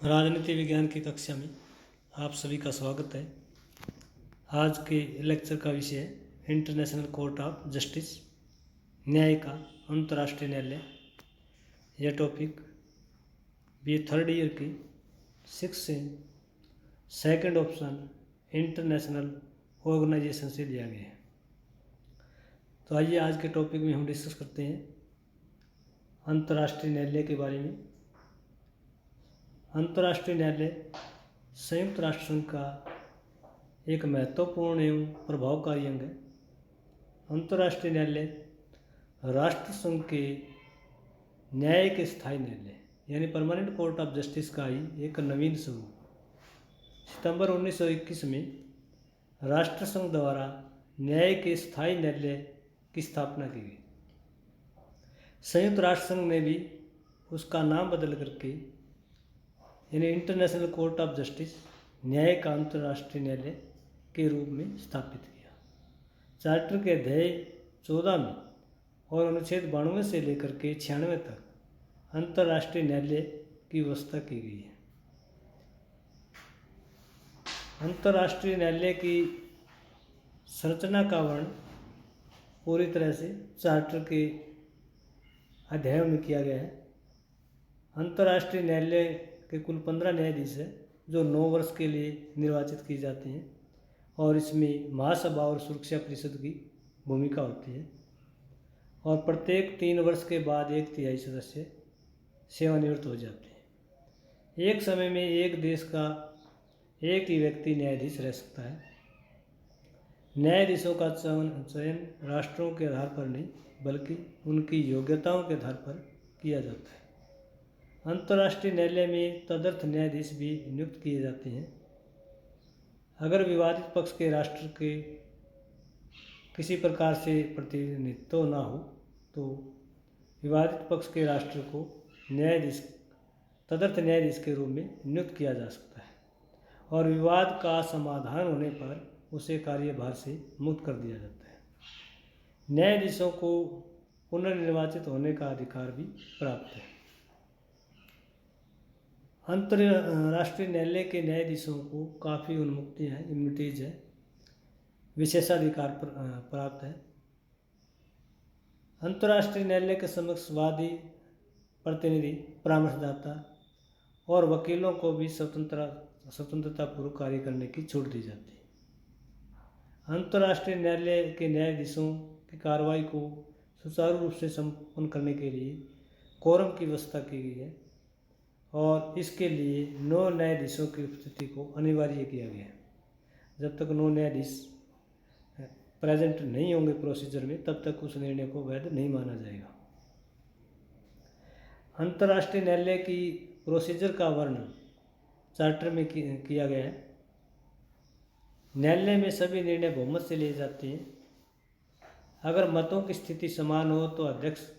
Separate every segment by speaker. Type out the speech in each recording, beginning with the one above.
Speaker 1: राजनीति विज्ञान की कक्षा में आप सभी का स्वागत है। आज के लेक्चर का विषय है इंटरनेशनल कोर्ट ऑफ जस्टिस, न्यायिका अंतर्राष्ट्रीय न्यायालय। यह टॉपिक बी थर्ड ईयर की 6 से सेकंड ऑप्शन इंटरनेशनल ऑर्गेनाइजेशन से लिया गया है। तो आइए आज के टॉपिक में हम डिस्कस करते हैं अंतर्राष्ट्रीय न्यायालय के बारे में। अंतर्राष्ट्रीय न्यायालय संयुक्त राष्ट्र संघ का एक महत्वपूर्ण एवं प्रभावकारी अंग है। अंतर्राष्ट्रीय न्यायालय राष्ट्र संघ के न्याय के स्थायी न्यायालय यानी परमानेंट कोर्ट ऑफ जस्टिस का ही एक नवीन स्वरूप सितंबर 1921 में राष्ट्र संघ द्वारा न्याय के स्थायी न्यायालय की स्थापना की गई। संयुक्त राष्ट्र संघ ने भी उसका नाम बदल करके यानी इंटरनेशनल कोर्ट ऑफ जस्टिस, न्याय का अंतर्राष्ट्रीय न्यायालय के रूप में स्थापित किया। चार्टर के अध्याय 14 में और अनुच्छेद 92 से लेकर के 96 तक अंतर्राष्ट्रीय न्यायालय की व्यवस्था की गई है। अंतर्राष्ट्रीय न्यायालय की संरचना का वर्णन पूरी तरह से चार्टर के अध्यायों में किया गया है। अंतर्राष्ट्रीय न्यायालय के कुल 15 न्यायाधीश हैं जो 9 वर्ष के लिए निर्वाचित किए जाते हैं और इसमें महासभा और सुरक्षा परिषद की भूमिका होती है और प्रत्येक 3 वर्ष के बाद 1/3 सदस्य सेवानिवृत्त हो जाते हैं। एक समय में एक देश का एक ही व्यक्ति न्यायाधीश रह सकता है। न्यायाधीशों का चयन राष्ट्रों के आधार पर नहीं बल्कि उनकी योग्यताओं के आधार पर किया जाता है। अंतर्राष्ट्रीय न्यायालय में तदर्थ न्यायाधीश भी नियुक्त किए जाते हैं। अगर विवादित पक्ष के राष्ट्र के किसी प्रकार से प्रतिनिधित्व ना हो तो विवादित पक्ष के राष्ट्र को न्यायाधीश तदर्थ न्यायाधीश के रूप में नियुक्त किया जा सकता है और विवाद का समाधान होने पर उसे कार्यभार से मुक्त कर दिया जाता है। न्यायाधीशों को पुनर्निर्वाचित होने का अधिकार भी प्राप्त है। अंतर्राष्ट्रीय न्यायालय के न्यायाधीशों को काफ़ी उन्मुक्तियाँ हैं, इम्यूनिटीज है, विशेषाधिकार प्राप्त है। अंतर्राष्ट्रीय न्यायालय के समक्ष वादी, प्रतिनिधि, परामर्शदाता और वकीलों को भी स्वतंत्रतापूर्वक कार्य करने की छूट दी जाती है। अंतर्राष्ट्रीय न्यायालय के न्यायाधीशों की कार्रवाई को सुचारू रूप से संपन्न करने के लिए कोरम की व्यवस्था की गई है और इसके लिए 9 न्यायाधीशों की उपस्थिति को अनिवार्य किया गया है। जब तक 9 न्यायाधीश प्रेजेंट नहीं होंगे प्रोसीजर में तब तक उस निर्णय को वैध नहीं माना जाएगा। अंतर्राष्ट्रीय न्यायालय की प्रोसीजर का वर्णन चार्टर में किया गया है। न्यायालय में सभी निर्णय बहुमत से लिए जाते हैं। अगर मतों की स्थिति समान हो तो अध्यक्ष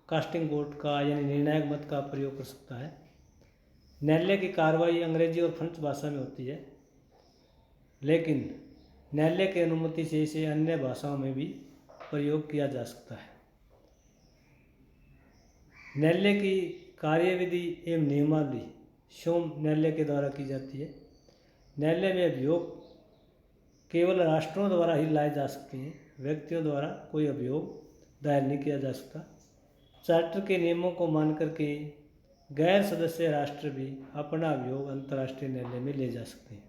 Speaker 1: कास्टिंग वोट का यानी निर्णायक मत का प्रयोग कर सकता है। न्यायालय की कार्रवाई अंग्रेजी और फ्रेंच भाषा में होती है, लेकिन न्यायालय की अनुमति से इसे अन्य भाषाओं में भी प्रयोग किया जा सकता है। न्यायालय की कार्यविधि एवं नियमावली स्वयं न्यायालय के द्वारा की जाती है। न्यायालय में अभियोग केवल राष्ट्रों द्वारा ही लाए जा सकते हैं, व्यक्तियों द्वारा कोई अभियोग दायर नहीं किया जा सकता। चार्टर के नियमों को मान करके गैर सदस्य राष्ट्र भी अपना अभियोग अंतर्राष्ट्रीय न्यायालय में ले जा सकते हैं।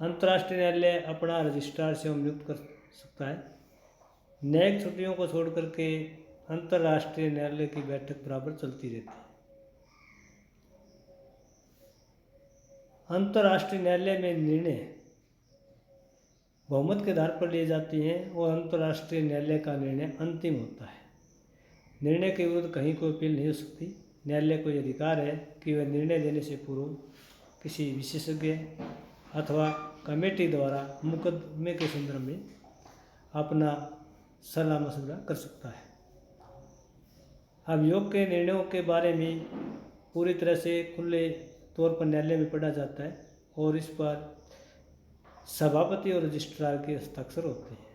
Speaker 1: अंतर्राष्ट्रीय न्यायालय अपना रजिस्ट्रार स्वयं नियुक्त कर सकता है। न्यायिक छुट्टियों को छोड़ करके अंतर्राष्ट्रीय न्यायालय की बैठक बराबर चलती रहती है। अंतर्राष्ट्रीय न्यायालय में निर्णय बहुमत के आधार पर लिए जाते हैं और अंतर्राष्ट्रीय न्यायालय का निर्णय अंतिम होता है। निर्णय के विरुद्ध कहीं कोई अपील नहीं हो सकती। न्यायालय को यह अधिकार है कि वह निर्णय देने से पूर्व किसी विशेषज्ञ अथवा कमेटी द्वारा मुकदमे के संदर्भ में अपना सलाह मशवरा कर सकता है। अभियोग के निर्णयों के बारे में पूरी तरह से खुले तौर पर न्यायालय में पढ़ा जाता है और इस पर सभापति और रजिस्ट्रार के हस्ताक्षर होते हैं।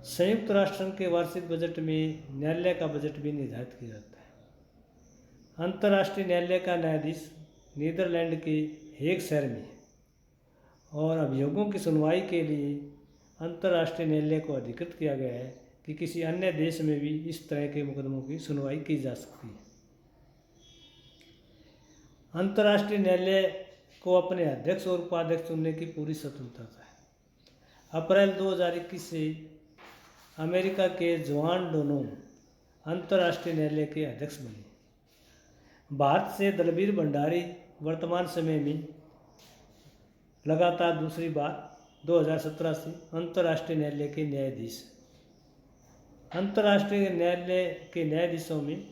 Speaker 1: संयुक्त राष्ट्र संघ के वार्षिक बजट में न्यायालय का बजट भी निर्धारित किया जाता है। अंतर्राष्ट्रीय न्यायालय का न्यायाधीश नीदरलैंड के हेग शहर में है और अभियोगों की सुनवाई के लिए अंतर्राष्ट्रीय न्यायालय को अधिकृत किया गया है कि किसी अन्य देश में भी इस तरह के मुकदमों की सुनवाई की जा सकती है। अंतर्राष्ट्रीय न्यायालय को अपने अध्यक्ष और उपाध्यक्ष चुनने की पूरी स्वतंत्रता है। अप्रैल 2021 से अमेरिका के जोआन डोनो अंतर्राष्ट्रीय न्यायालय के अध्यक्ष बने। भारत से दलबीर भंडारी वर्तमान समय में लगातार दूसरी बार 2017 से अंतर्राष्ट्रीय न्यायालय के न्यायाधीश। अंतर्राष्ट्रीय न्यायालय के न्यायाधीशों में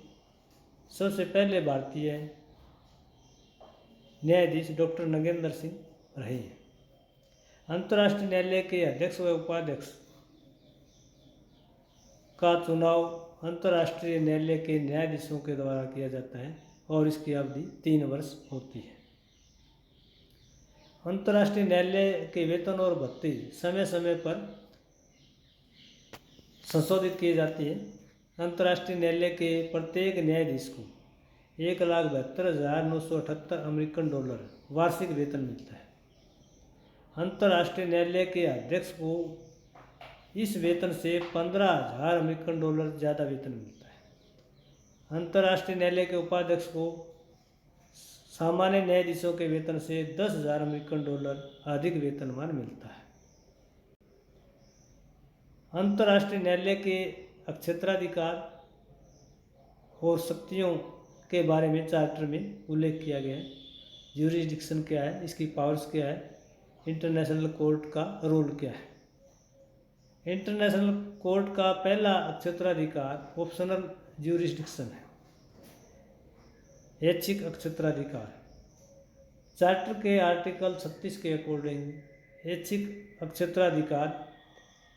Speaker 1: सबसे पहले भारतीय न्यायाधीश डॉक्टर नगेंद्र सिंह रहे हैं। अंतर्राष्ट्रीय न्यायालय के अध्यक्ष व उपाध्यक्ष का चुनाव अंतर्राष्ट्रीय न्यायालय के न्यायाधीशों के द्वारा किया जाता है और इसकी अवधि 3 वर्ष होती है। अंतर्राष्ट्रीय न्यायालय के वेतन और भत्ते समय समय पर संशोधित किए जाते हैं। अंतर्राष्ट्रीय न्यायालय के प्रत्येक न्यायाधीश को 1,72,978 अमेरिकन डॉलर वार्षिक वेतन मिलता है। अंतर्राष्ट्रीय न्यायालय के अध्यक्ष को इस वेतन से 15,000 अमेरिकन डॉलर ज़्यादा वेतन मिलता है। अंतर्राष्ट्रीय न्यायालय के उपाध्यक्ष को सामान्य न्यायाधीशों के वेतन से 10,000 अमेरिकन डॉलर अधिक वेतनमान मिलता है। अंतर्राष्ट्रीय न्यायालय के अक्षेत्राधिकार और शक्तियों के बारे में चार्टर में उल्लेख किया गया है। ज्यूरिसडिक्शन क्या है, इसकी पावर्स क्या है, इंटरनेशनल कोर्ट का रोल क्या है। इंटरनेशनल कोर्ट का पहला अक्षेत्राधिकार ऑप्शनल ज्यूरिसडिक्शन है, ऐच्छिक अक्षेत्राधिकार। चार्टर के आर्टिकल 36 के अकॉर्डिंग ऐच्छिक अक्षेत्राधिकार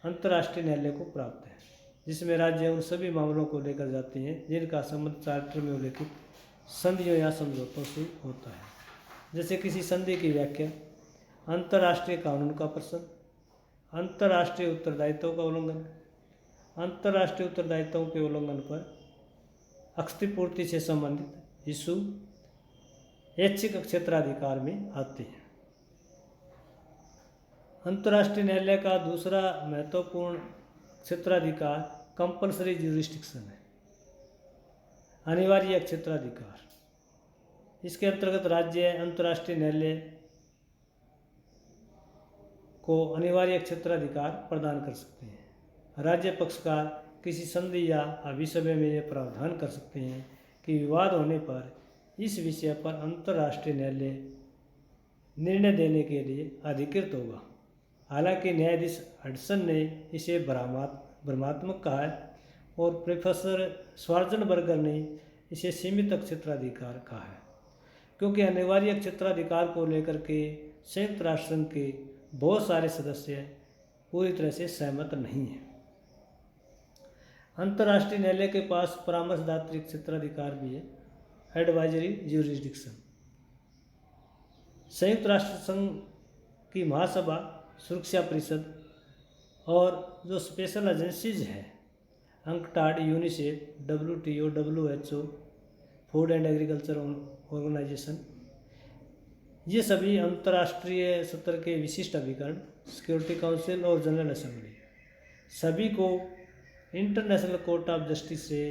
Speaker 1: अंतर्राष्ट्रीय न्यायालय को प्राप्त है, जिसमें राज्य उन सभी मामलों को लेकर जाते हैं जिनका संबंध चार्टर में उल्लेखित संधियों या समझौतों से होता है, जैसे किसी संधि की व्याख्या, अंतर्राष्ट्रीय कानून का प्रश्न, अंतर्राष्ट्रीय उत्तरदायित्व का उल्लंघन। अंतर्राष्ट्रीय उत्तरदायित्वों के उल्लंघन पर क्षतिपूर्ति से संबंधित इशू ऐच्छिक क्षेत्राधिकार में आते हैं। अंतर्राष्ट्रीय न्यायालय का दूसरा महत्वपूर्ण क्षेत्राधिकार कंपल्सरी ज्यूरिसडिक्शन है, अनिवार्य क्षेत्राधिकार। इसके अंतर्गत राज्य अंतर्राष्ट्रीय न्यायालय को अनिवार्य क्षेत्राधिकार प्रदान कर सकते हैं। राज्य पक्षकार किसी संधि या अभिसभ्य में यह प्रावधान कर सकते हैं कि विवाद होने पर इस विषय पर अंतर्राष्ट्रीय न्यायालय निर्णय देने के लिए अधिकृत होगा। हालांकि न्यायाधीश हडसन ने इसे भ्रमात्मक कहा है और प्रोफेसर स्वार्जनबर्गर ने इसे सीमित क्षेत्राधिकार कहा है, क्योंकि अनिवार्य क्षेत्राधिकार को लेकर के संयुक्त राष्ट्र संघ के बहुत सारे सदस्य पूरी तरह से सहमत नहीं हैं। अंतर्राष्ट्रीय न्यायालय के पास परामर्शदात्री क्षेत्राधिकार भी है, एडवाइजरी ज्यूरिसडिक्शन। संयुक्त राष्ट्र संघ की महासभा, सुरक्षा परिषद और जो स्पेशल एजेंसीज हैं, UNCTAD, UNICEF, WTO, WHO, food and agriculture organization, ये सभी अंतर्राष्ट्रीय स्तर के विशिष्ट अभिकरण, सिक्योरिटी काउंसिल और जनरल असेंबली, सभी को इंटरनेशनल कोर्ट ऑफ जस्टिस से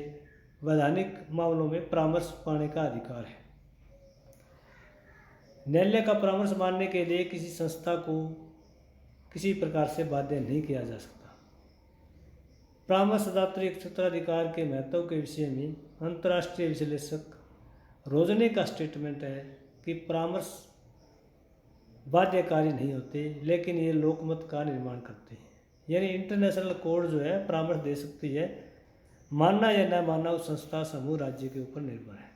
Speaker 1: वैधानिक मामलों में परामर्श पाने का अधिकार है। न्यायालय का परामर्श मानने के लिए किसी संस्था को किसी प्रकार से बाध्य नहीं किया जा सकता। परामर्शदात्री क्षेत्राधिकार के महत्व के विषय में अंतर्राष्ट्रीय विश्लेषक रोजने का स्टेटमेंट है कि परामर्श बाध्यकारी नहीं होते, लेकिन ये लोकमत का निर्माण करते हैं। यानी इंटरनेशनल कोर्ट जो है परामर्श दे सकती है, मानना या न मानना उस संस्था, समूह, राज्य के ऊपर निर्भर है,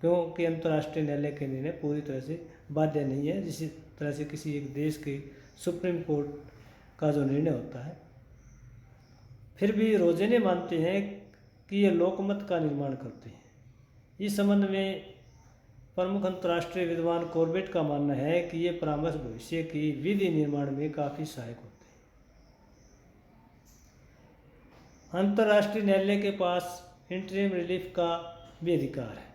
Speaker 1: क्योंकि अंतर्राष्ट्रीय न्यायालय के निर्णय पूरी तरह से बाध्य नहीं है, जिस तरह से किसी एक देश के सुप्रीम कोर्ट का जो निर्णय होता है। फिर भी रोजेने मानते हैं कि ये लोकमत का निर्माण करते हैं। इस संबंध में प्रमुख अंतर्राष्ट्रीय विद्वान कॉर्बेट का मानना है कि ये परामर्श भविष्य की विधि निर्माण में काफ़ी सहायक होते हैं। अंतर्राष्ट्रीय न्यायालय के पास इंटरिम रिलीफ का भी अधिकार है।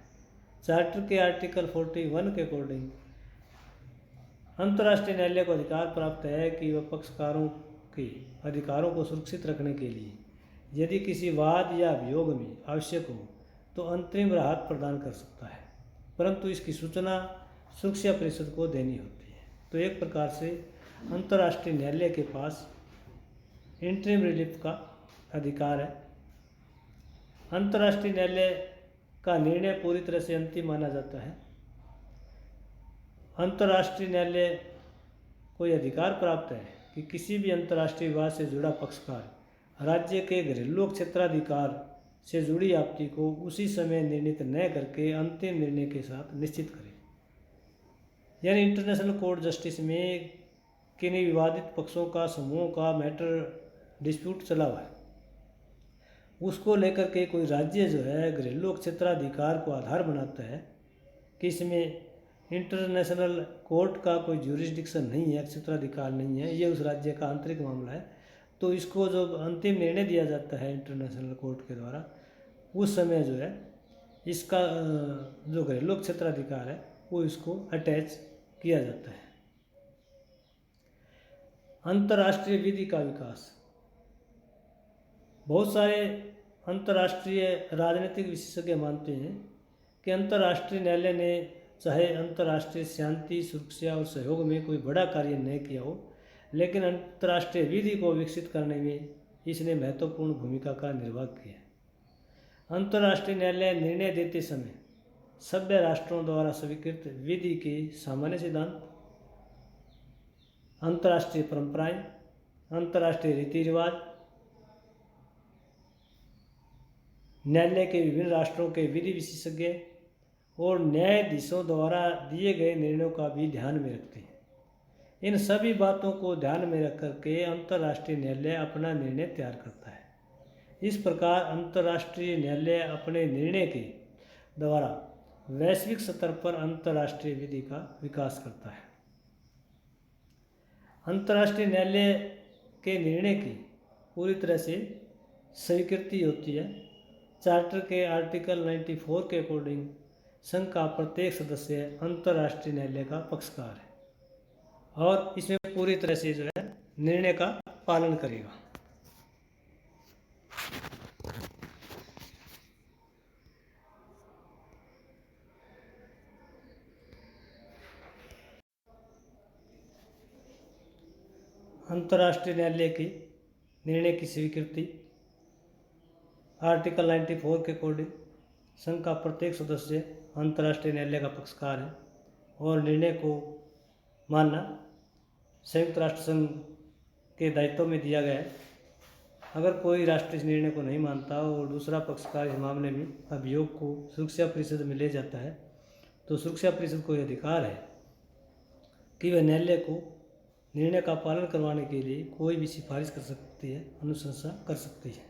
Speaker 1: चार्टर के आर्टिकल 41 के अकॉर्डिंग अंतर्राष्ट्रीय न्यायालय को अधिकार प्राप्त है कि वह पक्षकारों के अधिकारों को सुरक्षित रखने के लिए यदि किसी वाद या अभियोग में आवश्यक हो तो अंतरिम राहत प्रदान कर सकता है, परंतु इसकी सूचना सुरक्षा परिषद को देनी होती है। तो एक प्रकार से अंतर्राष्ट्रीय न्यायालय के पास इंटरिम रिलीफ का अधिकार है। अंतर्राष्ट्रीय न्यायालय का निर्णय पूरी तरह से अंतिम माना जाता है। अंतर्राष्ट्रीय न्यायालय को यह अधिकार प्राप्त है कि किसी भी अंतर्राष्ट्रीय विवाद से जुड़ा पक्षकार राज्य के घरेलू क्षेत्राधिकार से जुड़ी आपत्ति को उसी समय निर्णित न करके अंतिम निर्णय के साथ निश्चित करे। यानी इंटरनेशनल कोर्ट जस्टिस में किन्हीं विवादित पक्षों का समूह का मैटर डिस्प्यूट चला हुआ है, उसको लेकर के कोई राज्य जो है घरेलू क्षेत्राधिकार को आधार बनाता है कि इसमें इंटरनेशनल कोर्ट का कोई ज्यूरिसडिक्शन नहीं है, क्षेत्राधिकार नहीं है, ये उस राज्य का आंतरिक मामला है, तो इसको जो अंतिम निर्णय दिया जाता है इंटरनेशनल कोर्ट के द्वारा, उस समय जो है इसका जो घरेलू क्षेत्राधिकार है वो इसको अटैच किया जाता है। अंतर्राष्ट्रीय विधि का विकास। बहुत सारे अंतर्राष्ट्रीय राजनीतिक विशेषज्ञ मानते हैं कि अंतर्राष्ट्रीय न्यायालय ने चाहे अंतर्राष्ट्रीय शांति, सुरक्षा और सहयोग में कोई बड़ा कार्य नहीं किया हो, लेकिन अंतर्राष्ट्रीय विधि को विकसित करने में इसने महत्वपूर्ण भूमिका का निर्वाह किया। अंतर्राष्ट्रीय न्यायालय निर्णय देते समय सभ्य राष्ट्रों द्वारा स्वीकृत विधि के सामान्य सिद्धांत, अंतर्राष्ट्रीय परंपराएं, अंतर्राष्ट्रीय रीति रिवाज, न्यायालय के विभिन्न राष्ट्रों के विधि विशेषज्ञ और न्यायाधीशों द्वारा दिए गए निर्णयों का भी ध्यान में रखते हैं। इन सभी बातों को ध्यान में रख करके अंतर्राष्ट्रीय न्यायालय अपना निर्णय तैयार करता है। इस प्रकार अंतर्राष्ट्रीय न्यायालय अपने निर्णय के द्वारा वैश्विक स्तर पर अंतर्राष्ट्रीय विधि का विकास करता है। अंतर्राष्ट्रीय न्यायालय के निर्णय की पूरी तरह से स्वीकृति होती है। चार्टर के आर्टिकल 94 के अकॉर्डिंग संघ का प्रत्येक सदस्य अंतर्राष्ट्रीय न्यायालय का पक्षकार है और इसमें पूरी तरह से जो है निर्णय का पालन करेगा। अंतर्राष्ट्रीय न्यायालय के निर्णय की स्वीकृति। आर्टिकल 94 के अकॉर्डिंग संघ का प्रत्येक सदस्य अंतर्राष्ट्रीय न्यायालय का पक्षकार है और निर्णय को मानना संयुक्त राष्ट्र संघ के दायित्व में दिया गया है। अगर कोई राष्ट्र इस निर्णय को नहीं मानता और दूसरा पक्षकार इस मामले में अभियोग को सुरक्षा परिषद में ले जाता है तो सुरक्षा परिषद को यह अधिकार है कि वह न्यायालय को निर्णय का पालन करवाने के लिए कोई भी सिफारिश कर सकती है, अनुशंसा कर सकती है।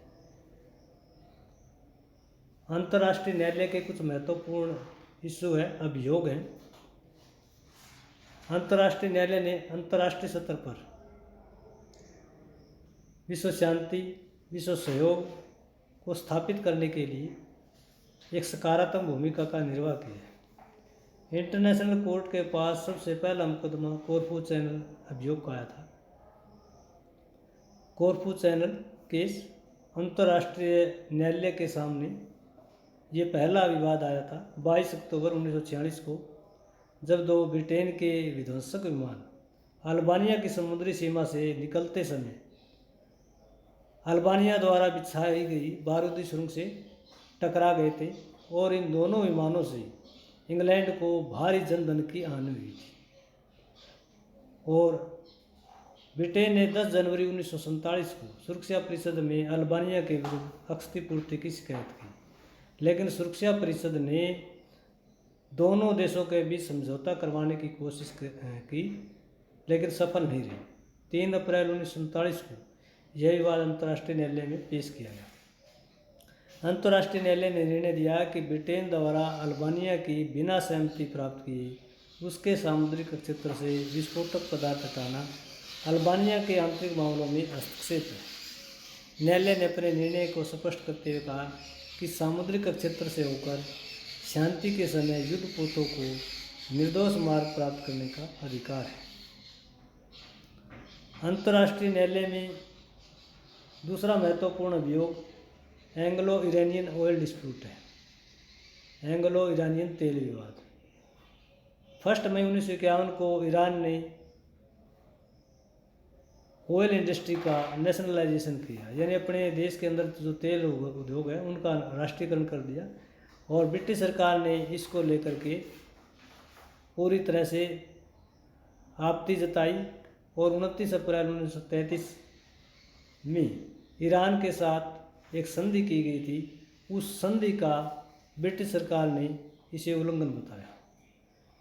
Speaker 1: अंतर्राष्ट्रीय न्यायालय के कुछ महत्वपूर्ण इशू है, अभियोग हैं। अंतर्राष्ट्रीय न्यायालय ने अंतर्राष्ट्रीय स्तर पर विश्व शांति, विश्व सहयोग को स्थापित करने के लिए एक सकारात्मक भूमिका का निर्वाह किया है। इंटरनेशनल कोर्ट के पास सबसे पहला मुकदमा कोरफू चैनल अभियोग का आया था। कोरफू चैनल केस अंतर्राष्ट्रीय न्यायालय के सामने ये पहला विवाद आया था 22 अक्टूबर 1946 को, जब दो ब्रिटेन के विध्वंसक विमान अल्बानिया की समुद्री सीमा से निकलते समय अल्बानिया द्वारा बिछाई गई बारूदी सुरंग से टकरा गए थे और इन दोनों विमानों से इंग्लैंड को भारी जनधन की हानि हुई थी और ब्रिटेन ने 10 जनवरी 1947 को सुरक्षा परिषद में अल्बानिया के विरुद्ध क्षतिपूर्ति की शिकायत की, लेकिन सुरक्षा परिषद ने दोनों देशों के बीच समझौता करवाने की कोशिश की, लेकिन सफल नहीं रही। 3 अप्रैल 1947 को यह विवाद अंतर्राष्ट्रीय न्यायालय में पेश किया गया। अंतर्राष्ट्रीय न्यायालय ने निर्णय दिया कि ब्रिटेन द्वारा अल्बानिया की बिना सहमति प्राप्त किए उसके सामुद्रिक क्षेत्र से विस्फोटक पदार्थ हटाना अल्बानिया के आंतरिक मामलों में हस्तक्षेप है। न्यायालय ने अपने निर्णय को स्पष्ट करते हुए कहा कि सामुद्रिक क्षेत्र से होकर शांति के समय युद्धपोतों को निर्दोष मार्ग प्राप्त करने का अधिकार है। अंतर्राष्ट्रीय न्यायालय में दूसरा महत्वपूर्ण अभियोग एंग्लो ईरानियन ऑयल डिस्प्यूट है। एंग्लो ईरानियन तेल विवाद। 1 मई 1951 को ईरान ने ऑयल इंडस्ट्री का नेशनलाइजेशन किया, यानी अपने देश के अंदर जो तेल उद्योग है उनका राष्ट्रीयकरण कर दिया। और ब्रिटिश सरकार ने इसको लेकर के पूरी तरह से आपत्ति जताई और 29 अप्रैल 1933 में ईरान के साथ एक संधि की गई थी। उस संधि का ब्रिटिश सरकार ने इसे उल्लंघन बताया।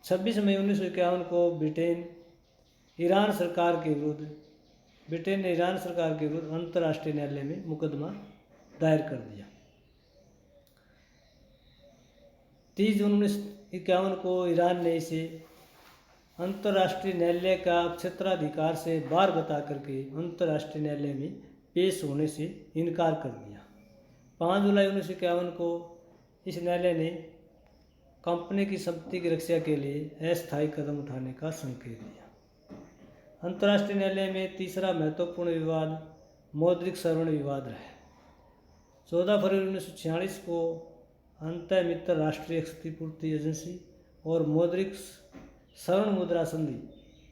Speaker 1: 26 मई 1951 को ब्रिटेन ने ईरान सरकार के विरुद्ध अंतर्राष्ट्रीय न्यायालय में मुकदमा दायर कर दिया। 30 जून 1951 को ईरान ने इसे अंतर्राष्ट्रीय न्यायालय का क्षेत्राधिकार से बाहर बता करके अंतर्राष्ट्रीय न्यायालय में पेश होने से इनकार कर दिया। 5 जुलाई 1951 को इस न्यायालय ने कंपनी की संपत्ति की रक्षा के लिए अस्थायी कदम उठाने का संकेत दिया। अंतर्राष्ट्रीय न्यायालय में तीसरा महत्वपूर्ण विवाद मौद्रिक सवर्ण विवाद रहा। 14 फरवरी 1946 को अंतः मित्र राष्ट्रीय क्षतिपूर्ति एजेंसी और मौद्रिक सवर्ण मुद्रा संधि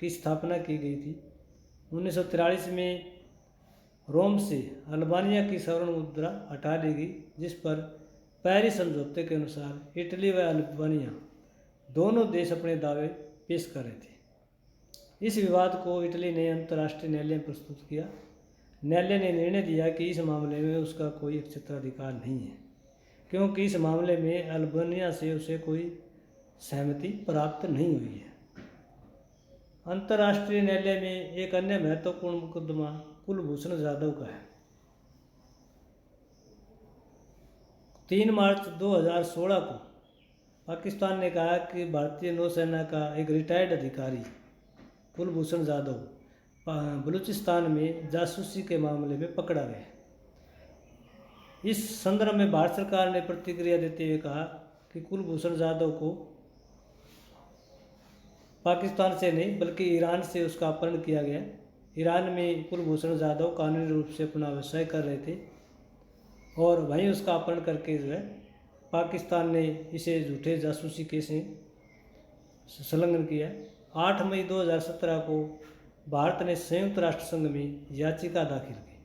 Speaker 1: की स्थापना की गई थी। 1943 में रोम से अल्बानिया की सवर्ण मुद्रा हटा ली गई, जिस पर पेरिस समझौते के अनुसार इटली व अल्बानिया दोनों देश अपने दावे पेश कर रहे थे। इस विवाद को इटली ने अंतर्राष्ट्रीय न्यायालय में प्रस्तुत किया। न्यायालय ने निर्णय दिया कि इस मामले में उसका कोई क्षेत्राधिकार नहीं है, क्योंकि इस मामले में अल्बानिया से उसे कोई सहमति प्राप्त नहीं हुई है। अंतर्राष्ट्रीय न्यायालय में एक अन्य महत्वपूर्ण मुकदमा कुलभूषण जाधव का है। 3 मार्च 2016 को पाकिस्तान ने कहा कि भारतीय नौसेना का एक रिटायर्ड अधिकारी कुलभूषण जाधव बलूचिस्तान में जासूसी के मामले में पकड़ा गया। इस संदर्भ में भारत सरकार ने प्रतिक्रिया देते हुए कहा कि कुलभूषण जाधव को पाकिस्तान से नहीं बल्कि ईरान से उसका अपहरण किया गया। ईरान में कुलभूषण जाधव कानूनी रूप से अपना व्यवसाय कर रहे थे और वहीं उसका अपहरण करके जो है पाकिस्तान ने इसे झूठे जासूसी केस में संलग्न किया। 8 मई 2017 को भारत ने संयुक्त राष्ट्र संघ में याचिका दाखिल की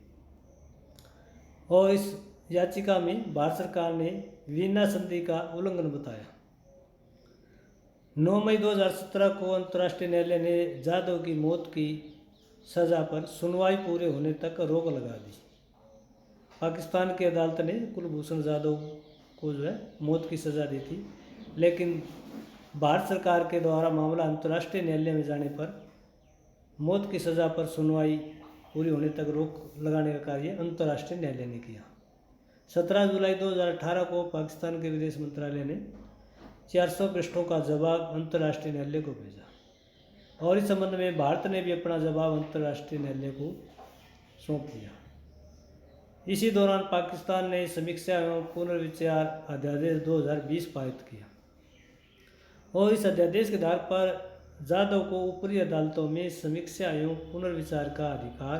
Speaker 1: और इस याचिका में भारत सरकार ने वीना संधि का उल्लंघन बताया। 9 मई 2017 को अंतर्राष्ट्रीय न्यायालय ने जाधव की मौत की सज़ा पर सुनवाई पूरे होने तक रोक लगा दी। पाकिस्तान की अदालत ने कुलभूषण जाधव को जो है मौत की सज़ा दी थी, लेकिन भारत सरकार के द्वारा मामला अंतर्राष्ट्रीय न्यायालय में जाने पर मौत की सज़ा पर सुनवाई पूरी होने तक रोक लगाने का कार्य अंतर्राष्ट्रीय न्यायालय ने किया। 17 जुलाई 2018 को पाकिस्तान के विदेश मंत्रालय ने 400 पृष्ठों का जवाब अंतर्राष्ट्रीय न्यायालय को भेजा और इस संबंध में भारत ने भी अपना जवाब अंतर्राष्ट्रीय न्यायालय को सौंप दिया। इसी दौरान पाकिस्तान ने समीक्षा एवं पुनर्विचार अध्यादेश 2020 पारित किया और इस अध्यादेश के आधार पर जाधव को ऊपरी अदालतों में समीक्षा एवं पुनर्विचार का अधिकार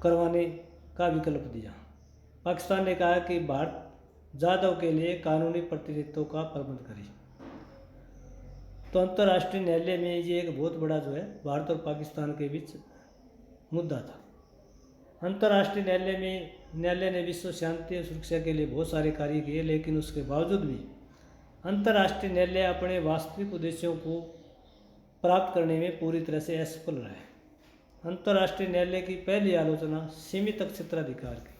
Speaker 1: करवाने का विकल्प दिया। पाकिस्तान ने कहा कि भारत जाधव के लिए कानूनी प्रतिनिधित्व का प्रबंध करे। तो अंतर्राष्ट्रीय न्यायालय में ये एक बहुत बड़ा जो है भारत और पाकिस्तान के बीच मुद्दा था। अंतर्राष्ट्रीय न्यायालय ने विश्व शांति और सुरक्षा के लिए बहुत सारे कार्य किए, लेकिन उसके बावजूद भी अंतर्राष्ट्रीय न्यायालय अपने वास्तविक उद्देश्यों को प्राप्त करने में पूरी तरह से असफल रहा है। अंतर्राष्ट्रीय न्यायालय की पहली आलोचना सीमित क्षेत्राधिकार की।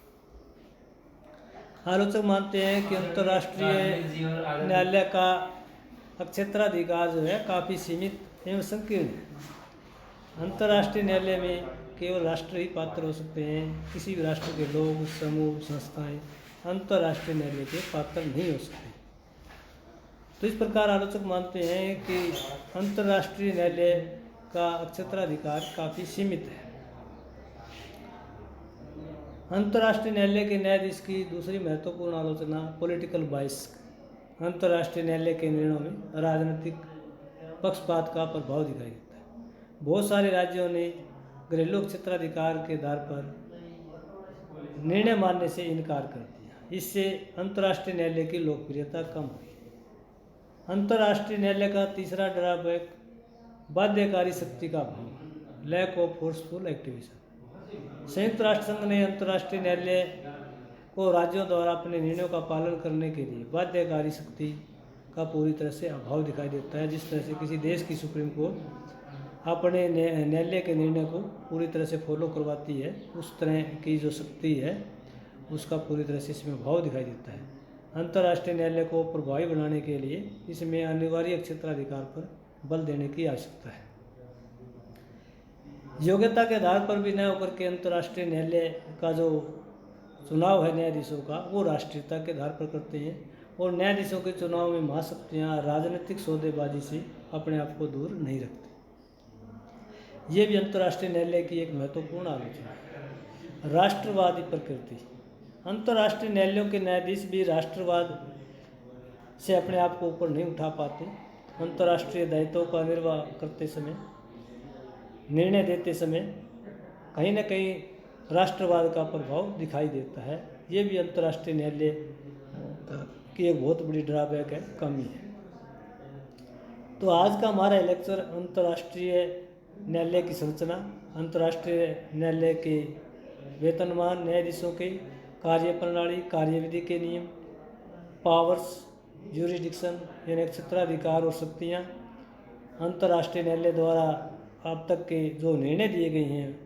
Speaker 1: आलोचक मानते हैं कि अंतर्राष्ट्रीय न्यायालय का क्षेत्राधिकार जो है काफ़ी सीमित एवं संकीर्ण है। अंतर्राष्ट्रीय न्यायालय में केवल राष्ट्र ही पात्र हो सकते हैं। किसी भी राष्ट्र के लोग, समूह, संस्थाएं अंतर्राष्ट्रीय न्यायालय के पात्र नहीं हो सकते। तो इस प्रकार आलोचक मानते हैं कि अंतर्राष्ट्रीय न्यायालय का क्षेत्राधिकार काफ़ी सीमित है। अंतर्राष्ट्रीय न्यायालय के न्यायाधीश की दूसरी महत्वपूर्ण आलोचना पॉलिटिकल बायस अंतर्राष्ट्रीय न्यायालय के निर्णयों में राजनीतिक पक्षपात का प्रभाव दिखाई देता है। बहुत सारे राज्यों ने घरेलू क्षेत्राधिकार के आधार पर निर्णय मानने से इनकार कर दिया। इससे अंतर्राष्ट्रीय न्यायालय की लोकप्रियता कम हुई। अंतर्राष्ट्रीय न्यायालय का तीसरा ड्रॉबैक बाध्यकारी शक्ति का अभाव, लैक ऑफ फोर्सफुल एक्टिविज्म। संयुक्त राष्ट्र संघ ने अंतर्राष्ट्रीय न्यायालय को राज्यों द्वारा अपने निर्णयों का पालन करने के लिए बाध्यकारी शक्ति का पूरी तरह से अभाव दिखाई देता है। जिस तरह से किसी देश की सुप्रीम कोर्ट अपने न्यायालय के निर्णय को पूरी तरह से फॉलो करवाती है, उस तरह की जो शक्ति है उसका पूरी तरह से इसमें अभाव दिखाई देता है। अंतर्राष्ट्रीय न्यायालय को प्रभावी बनाने के लिए इसमें अनिवार्य क्षेत्राधिकार पर बल देने की आवश्यकता है। योग्यता के आधार पर भी न होकर के अंतर्राष्ट्रीय न्यायालय का जो चुनाव है न्यायाधीशों का, वो राष्ट्रीयता के आधार पर करते हैं और न्यायाधीशों के चुनाव में महाशक्तियाँ राजनीतिक सौदेबाजी से अपने आप को दूर नहीं रखती। ये भी अंतर्राष्ट्रीय न्यायालय की एक महत्वपूर्ण आलोचना है। राष्ट्रवादी प्रकृति। अंतर्राष्ट्रीय न्यायालयों के न्यायाधीश भी राष्ट्रवाद से अपने आप को ऊपर नहीं उठा पाते। अंतर्राष्ट्रीय दायित्वों का निर्वाह करते समय, निर्णय देते समय कहीं न कहीं राष्ट्रवाद का प्रभाव दिखाई देता है। ये भी अंतर्राष्ट्रीय न्यायालय की एक बहुत बड़ी ड्रॉबैक है, कमी है। तो आज का हमारा लेक्चर अंतर्राष्ट्रीय न्यायालय की संरचना, अंतर्राष्ट्रीय न्यायालय के वेतनमान, न्यायाधीशों के कार्य प्रणाली, कार्यविधि के नियम, पावर्स, ज्यूरिडिक्शन यानी क्षेत्राधिकार और शक्तियाँ, अंतर्राष्ट्रीय न्यायालय द्वारा अब तक के जो निर्णय दिए गए हैं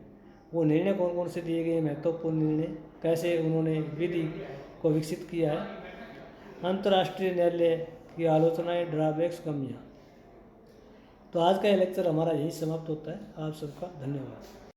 Speaker 1: वो निर्णय कौन कौन से दिए गए, महत्वपूर्ण निर्णय, कैसे उन्होंने विधि को विकसित किया है, अंतर्राष्ट्रीय न्यायालय की आलोचनाएं, ड्रॉबैक्स, कमियाँ। तो आज का ये लेक्चर हमारा यही समाप्त होता है। आप सबका धन्यवाद।